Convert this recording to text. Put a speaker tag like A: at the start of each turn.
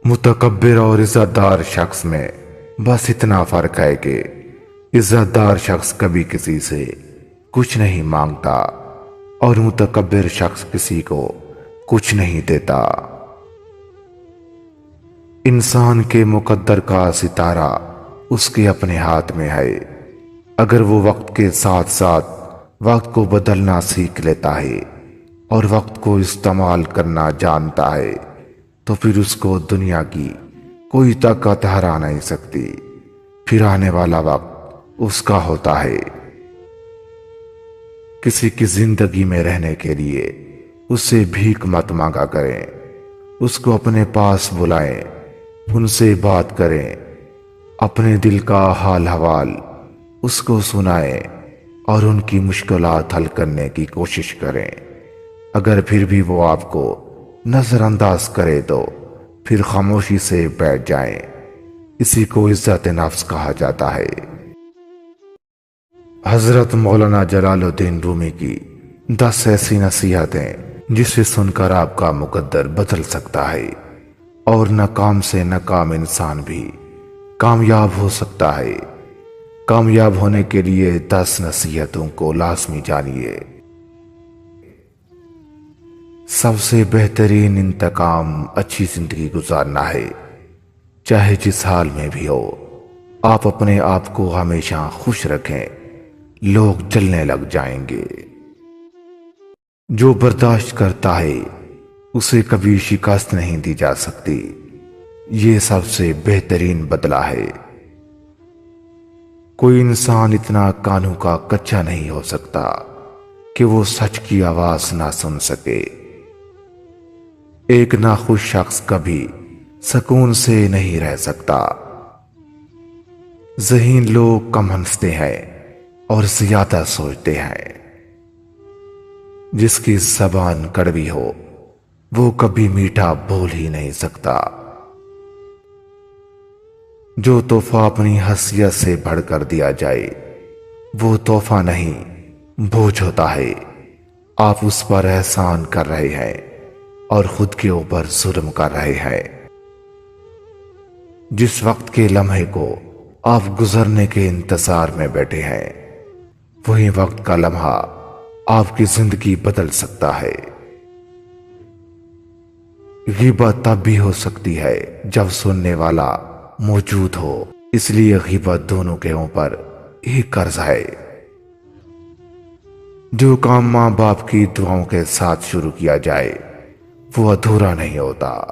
A: متکبر اور عزت دار شخص میں بس اتنا فرق ہے کہ عزت دار شخص کبھی کسی سے کچھ نہیں مانگتا اور متکبر شخص کسی کو کچھ نہیں دیتا۔ انسان کے مقدر کا ستارہ اس کے اپنے ہاتھ میں ہے۔ اگر وہ وقت کے ساتھ ساتھ وقت کو بدلنا سیکھ لیتا ہے اور وقت کو استعمال کرنا جانتا ہے تو پھر اس کو دنیا کی کوئی طاقت ہرا نہیں سکتی۔ پھر آنے والا وقت اس کا ہوتا ہے۔ کسی کی زندگی میں رہنے کے لیے اس سے بھیک مت مانگا کریں، اس کو اپنے پاس بلائیں، ان سے بات کریں، اپنے دل کا حال حوال اس کو سنائیں اور ان کی مشکلات حل کرنے کی کوشش کریں۔ اگر پھر بھی وہ آپ کو نظر انداز کرے تو پھر خاموشی سے بیٹھ جائیں۔ اسی کو عزت نفس کہا جاتا ہے۔ حضرت مولانا جلال الدین رومی کی 10 ایسی نصیحتیں جسے سن کر آپ کا مقدر بدل سکتا ہے اور ناکام سے ناکام انسان بھی کامیاب ہو سکتا ہے۔ کامیاب ہونے کے لیے 10 نصیحتوں کو لازمی جانیے۔ سب سے بہترین انتقام اچھی زندگی گزارنا ہے، چاہے جس حال میں بھی ہو۔ آپ اپنے آپ کو ہمیشہ خوش رکھیں، لوگ جلنے لگ جائیں گے۔ جو برداشت کرتا ہے اسے کبھی شکست نہیں دی جا سکتی، یہ سب سے بہترین بدلہ ہے۔ کوئی انسان اتنا کانوں کا کچا نہیں ہو سکتا کہ وہ سچ کی آواز نہ سن سکے۔ ایک ناخوش شخص کبھی سکون سے نہیں رہ سکتا۔ ذہین لوگ کم ہنستے ہیں اور زیادہ سوچتے ہیں۔ جس کی زبان کڑوی ہو وہ کبھی میٹھا بول ہی نہیں سکتا۔ جو تحفہ اپنی حیثیت سے بڑھ کر دیا جائے وہ تحفہ نہیں بوجھ ہوتا ہے۔ آپ اس پر احسان کر رہے ہیں اور خود کے اوپر ظلم کر رہے ہیں۔ جس وقت کے لمحے کو آپ گزرنے کے انتظار میں بیٹھے ہیں وہی وقت کا لمحہ آپ کی زندگی بدل سکتا ہے۔ غیبت تب بھی ہو سکتی ہے جب سننے والا موجود ہو، اس لیے غیبت دونوں کے اوپر ایک قرض ہے۔ جو کام ماں باپ کی دعاؤں کے ساتھ شروع کیا جائے وہ ادھورا نہیں ہوتا۔